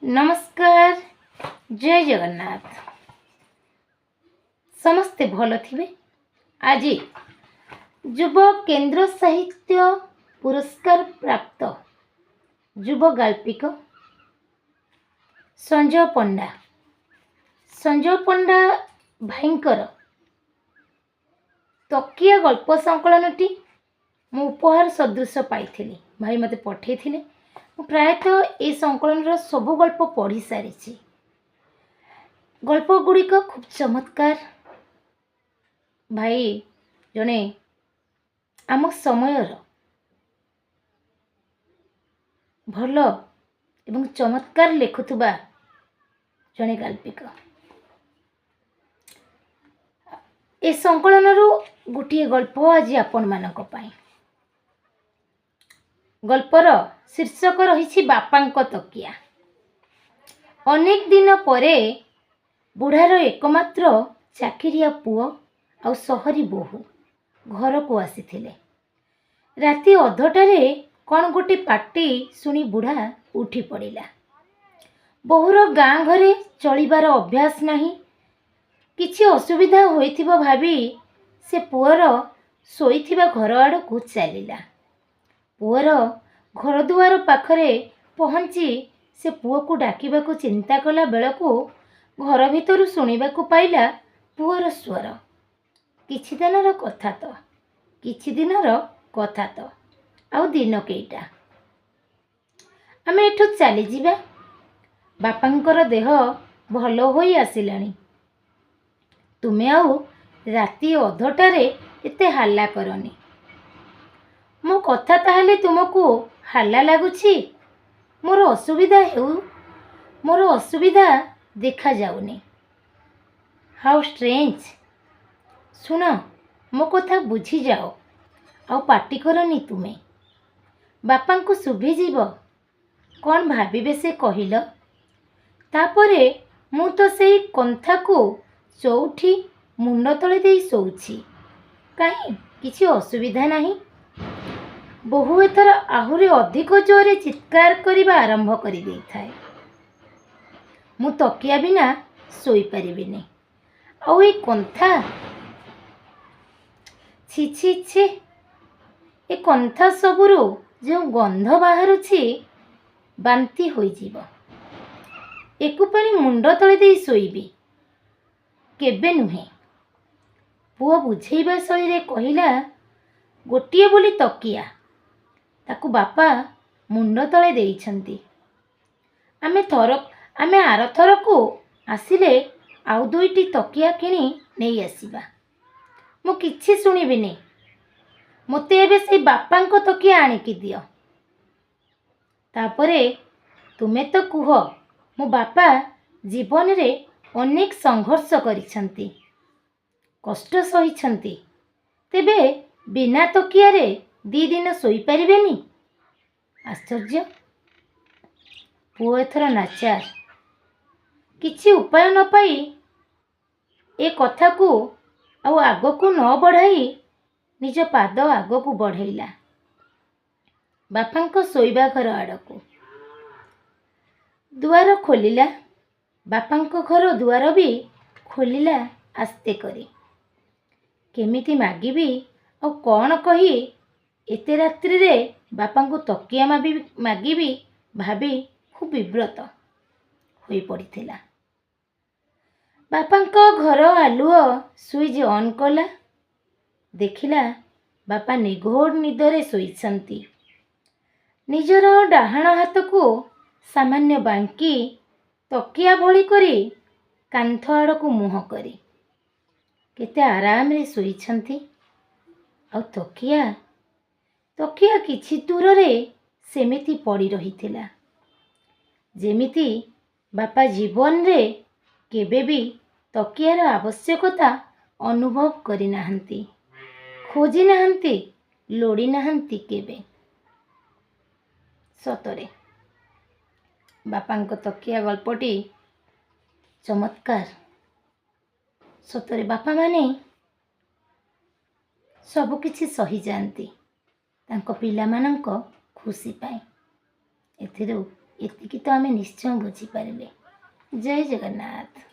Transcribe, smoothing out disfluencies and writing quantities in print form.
नमस्कार। जय जगन्नाथ। समस्ते भल थिबे। आज युव केंद्र साहित्य पुरस्कार प्राप्त युव गाल्पिक संजय पंडा भाईंकर तकिया गल्प संकलनटी मु उपहार सदृश पाई। भाई मते पठे प्रायतः ये संकलन सबु गल्प पढ़ी सारी। गल्प गुड़िक खूब चमत्कार। भाई जने आम समयर भल एवं चमत्कार लेखुवा जने गाल्पिक। ए संकलन गोटे गल्प आज आपण मानक पाई। गल्पर शीर्षक रही बापांक तकिया। अनेक दिन परे बुढ़ार एकमात्र चाकिरिया पुओ आ सहरी बोहू घर को आसीथिले। राति 8टारे कौन गोटे पार्टी सुनी बुढ़ा उठी पड़िला। बोहूर गाँ घरे चलिबार अभ्यास नहीं। किछि असुविधा होइथिबो भाबी से पुअर शोइथिबा घर आड़ को चलिला। पुअर घर दुआर पाखरे पहुँची से पुओ को डाकिबा को चिंता कला बेलकू घर भितर शुणिबाकू पाइला पुअर स्वर। किछि दिनर कथा तो आउ दिन केइटा आमे एठू चली जिबा। बापांकर देह भल होई आसिलानी। तुमे आउ राति 8टारे एते हल्ला करनी। मो कथा ताहले तुमको हल्ला लगुछि? मोर असुविधा देखा जाउनी। How strange. सुन मो कथा बुझी जाओ आउ पार्टी करनी। तुमे बापा को शुभी जीव कौन भाबिबे से कहिल। तापरे मु तो सेई कंथा को चौठी मुंड तले देई सोउछि। काहे किछि असुविधा नहीं। बहु एथर आहुरी अधिक जोरे चित्कार करिबा आरंभ करि देई थाए। मु तकिया बिना सोई परिबिनी। आउ ए कंथा छी छी छी ए कंथा सबुरु जो गंध बाहरुछि बांती होई जीव। एकु पानी मुंड तले देई सोईबी केबे नुहे। पुओ बुझेइबा शैलीरे कहिला गोटिए बोली तकिया ताकू बापा मुंड तले देइछंती। आमे आर थरकू आसिले आउ 2टी तकिया किणी नहीं आसीबा। मु किछि सुनिबिनी। मते एबे से बापांको तकिया आनिकी दियो। तापरे तुमे तो कुह मो बापा जीवन रे अनेक संघर्ष करिछंती, कष्ट सहिछंती। तेबे बिना तकिया रे 2 दिन सोई परिबेनी। आश्चर्य। पुओ एथर नाचार। किछि उपाय न पाई ए कथा को आउ आगो को न बढ़ाई निज पाद आगो को बढ़ेला बापांको सोईबा घर आड़को। दुआर खोलिला। बापांको घर दुआर भी खोलिला आस्ते करी। केमिति मागिबी और कौन कही एते रात्रि रे बापांको तकिया मागिबी भाबी खूब विव्रत होई पड़िथिला। बापांको घर आलुओ स्विच ऑन कला। देखिला बापा निघोड़ निदरे सोईछंती। निजर डाहाण हाथ को सामान्य बांकी तकिया भली करी कांथ आड़ को मुह करी केते आराम रे सोईछंती। आ तकिया किछि दूर रे सेमिति पड़ी रहिथिला जेमिति बापा जीवन रे केबे भी तकियार आवश्यकता अनुभव करि नाहंती, खोजी नाहंती, लोड़ी नाहंती केबे। सतरे बापांको तकिया गल्पटी चमत्कार। सतरे बापा माने सबु किछि सही जानती तांको पिला मानंको खुशी पाए। एथिरो ଏତିକି ତ ଆମେ ନିଶ୍ଚୟ ବୁଝିପାରିଲେ। ଜୟ ଜଗନ୍ନାଥ।